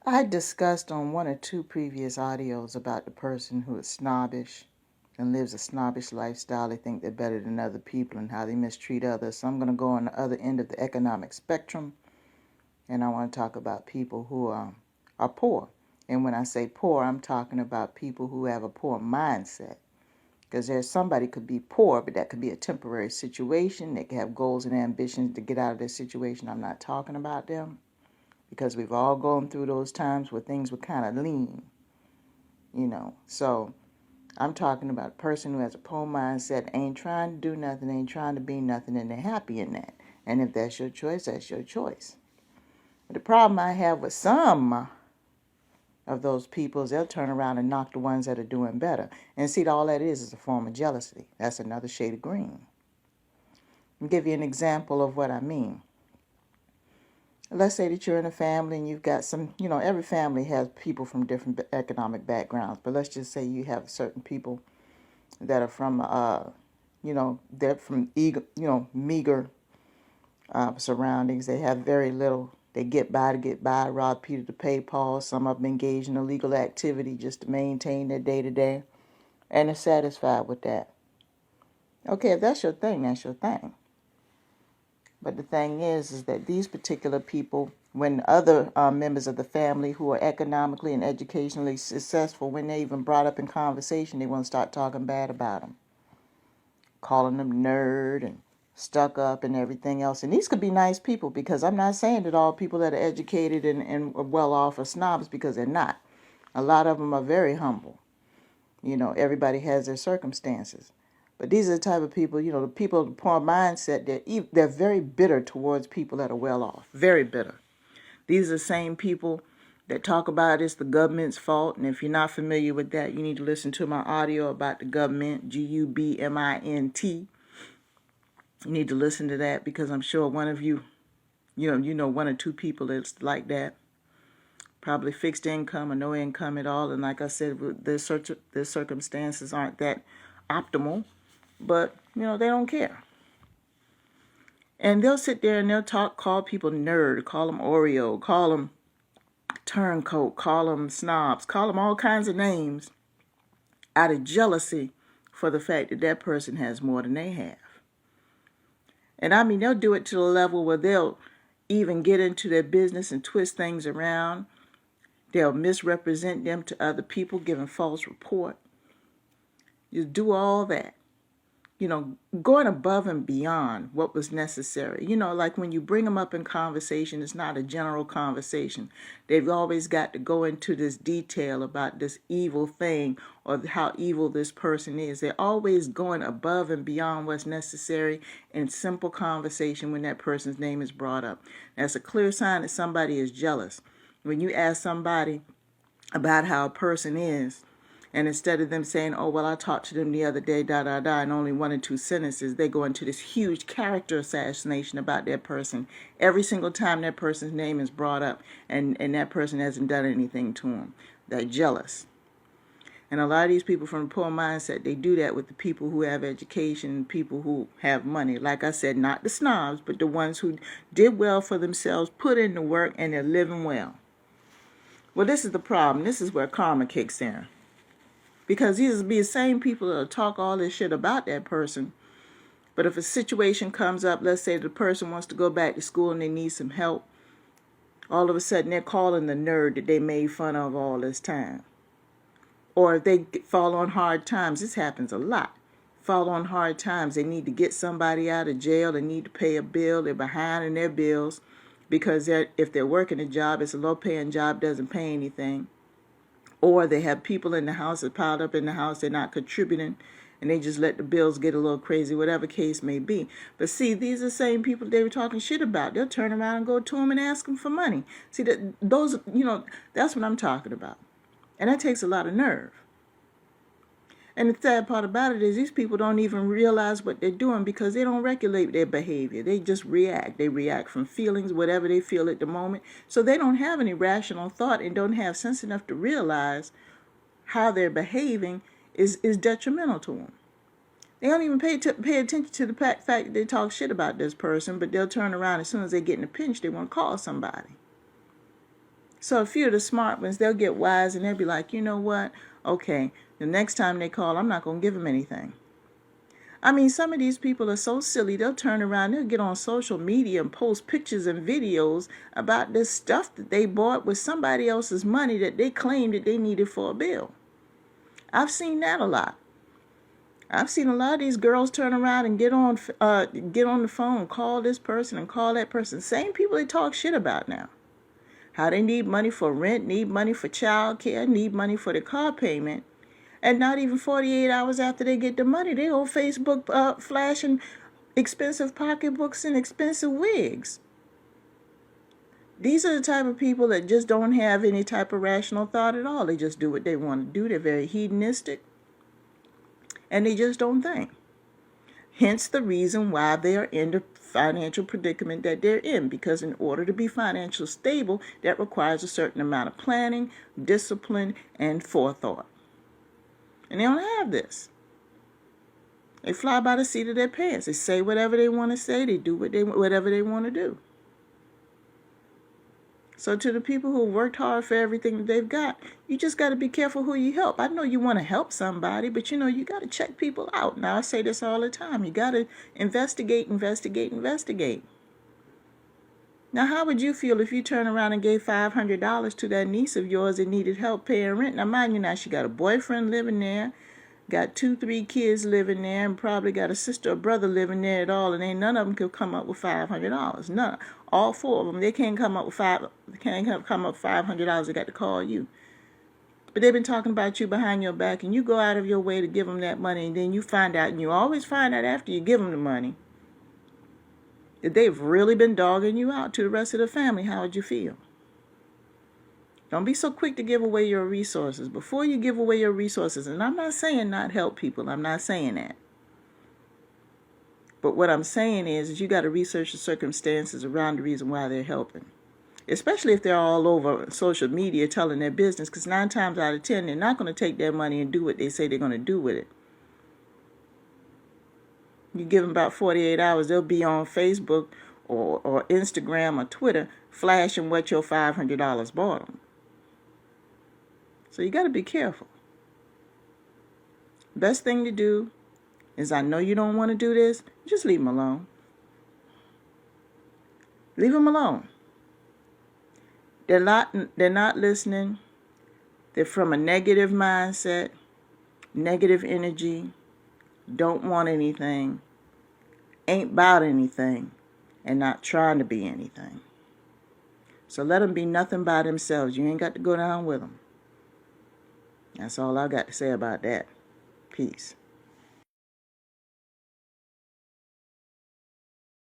I discussed on one or two previous audios about the person who is snobbish and lives a snobbish lifestyle. They think they're better than other people and how they mistreat others. So I'm going to go on the other end of the economic spectrum, and I want to talk about people who are poor. And when I say poor, I'm talking about people who have a poor mindset. Because there's somebody could be poor, but that could be a temporary situation. They could have goals and ambitions to get out of their situation. I'm not talking about them because we've all gone through those times where things were kind of lean. So I'm talking about a person who has a poor mindset, ain't trying to do nothing, ain't trying to be nothing, and they're happy in that. And if that's your choice, that's your choice. But the problem I have with some of those people is they'll turn around and knock the ones that are doing better. And see, all that is a form of jealousy. That's another shade of green. I'll give you an example of what I mean. Let's say that you're in a family and you've got every family has people from different economic backgrounds, but let's just say you have certain people that are from, they're from, meager surroundings. They have very little. They get by to get by, rob Peter to pay Paul. Some of them engage in illegal activity just to maintain their day-to-day, and they're satisfied with that. Okay, if that's your thing, that's your thing. But the thing is that these particular people, when other members of the family who are economically and educationally successful, when they're even brought up in conversation, they want to start talking bad about them, calling them nerd and stuck up and everything else. And these could be nice people, because I'm not saying that all people that are educated and well off are snobs, because they're not. A lot of them are very humble. Everybody has their circumstances. But these are the type of people, the people of the poor mindset, they're very bitter towards people that are well off. Very bitter. These are the same people that talk about it's the government's fault. And if you're not familiar with that, you need to listen to my audio about the government, G-U-B-M-I-N-T. You need to listen to that, because I'm sure one of you, one or two people that's like that. Probably fixed income or no income at all. And like I said, their circumstances aren't that optimal, but, they don't care. And they'll sit there and they'll call people nerd, call them Oreo, call them turncoat, call them snobs, call them all kinds of names out of jealousy for the fact that that person has more than they have. And I mean, they'll do it to the level where they'll even get into their business and twist things around. They'll misrepresent them to other people, giving false report. You do all that. Going above and beyond what was necessary. Like when you bring them up in conversation, it's not a general conversation. They've always got to go into this detail about this evil thing or how evil this person is. They're always going above and beyond what's necessary in simple conversation when that person's name is brought up. That's a clear sign that somebody is jealous. When you ask somebody about how a person is, and instead of them saying, oh, well, I talked to them the other day, and only one or two sentences, they go into this huge character assassination about that person every single time that person's name is brought up, and that person hasn't done anything to them. They're jealous. And a lot of these people from the poor mindset, they do that with the people who have education, people who have money. Like I said, not the snobs, but the ones who did well for themselves, put in the work, and they're living well. Well, this is the problem. This is where karma kicks in. Because these will be the same people that'll talk all this shit about that person. But if a situation comes up, let's say the person wants to go back to school and they need some help, all of a sudden they're calling the nerd that they made fun of all this time. Or if they fall on hard times, this happens a lot. Fall on hard times, they need to get somebody out of jail, they need to pay a bill, they're behind in their bills, because if they're working a job, it's a low-paying job, doesn't pay anything. Or they have people in the house that piled up in the house, they're not contributing, and they just let the bills get a little crazy, whatever case may be. But see, these are the same people they were talking shit about. They'll turn around and go to them and ask them for money. See, that's what I'm talking about. And that takes a lot of nerve. And the sad part about it is these people don't even realize what they're doing, because they don't regulate their behavior. They just react. They react from feelings, whatever they feel at the moment. So they don't have any rational thought and don't have sense enough to realize how they're behaving is detrimental to them. They don't even pay attention to the fact that they talk shit about this person, but they'll turn around as soon as they get in a pinch, they want to call somebody. So a few of the smart ones, they'll get wise and they'll be like, you know what? Okay, the next time they call, I'm not going to give them anything. I mean, some of these people are so silly, they'll turn around, they'll get on social media and post pictures and videos about this stuff that they bought with somebody else's money that they claimed that they needed for a bill. I've seen that a lot. I've seen a lot of these girls turn around and get on the phone, call this person and call that person. Same people they talk shit about now. How they need money for rent, need money for child care, need money for the car payment. And not even 48 hours after they get the money, they on Facebook flashing expensive pocketbooks and expensive wigs. These are the type of people that just don't have any type of rational thought at all. They just do what they want to do. They're very hedonistic. And they just don't think. Hence the reason why they are in the financial predicament that they're in. Because in order to be financially stable, that requires a certain amount of planning, discipline, and forethought. And they don't have this. They fly by the seat of their pants. They say whatever they want to say. They do whatever they want to do. So to the people who worked hard for everything that they've got, you just got to be careful who you help. I know you want to help somebody, but you got to check people out. Now, I say this all the time. You got to investigate. Now, how would you feel if you turn around and gave $500 to that niece of yours that needed help paying rent? Now, mind you, now she got a boyfriend living there, got 2-3 kids living there, and probably got a sister or brother living there at all, and ain't none of them could come up with $500. None. All 4 of them, they can't come up with $500. They got to call you. But they've been talking about you behind your back, and you go out of your way to give them that money, and then you find out, and you always find out after you give them the money, that they've really been dogging you out to the rest of the family. How would you feel? Don't be so quick to give away your resources. Before you give away your resources, and I'm not saying not help people. I'm not saying that. But what I'm saying is you got to research the circumstances around the reason why they're helping. Especially if they're all over social media telling their business, because 9 times out of 10, they're not going to take their money and do what they say they're going to do with it. You give them about 48 hours, they'll be on Facebook or Instagram or Twitter flashing what your $500 bought them. So you got to be careful. Best thing to do is, I know you don't want to do this, just leave them alone. Leave them alone. They're not listening. They're from a negative mindset, negative energy, don't want anything, ain't about anything, and not trying to be anything. So let them be nothing by themselves. You ain't got to go down with them. That's all I got to say about that. Peace.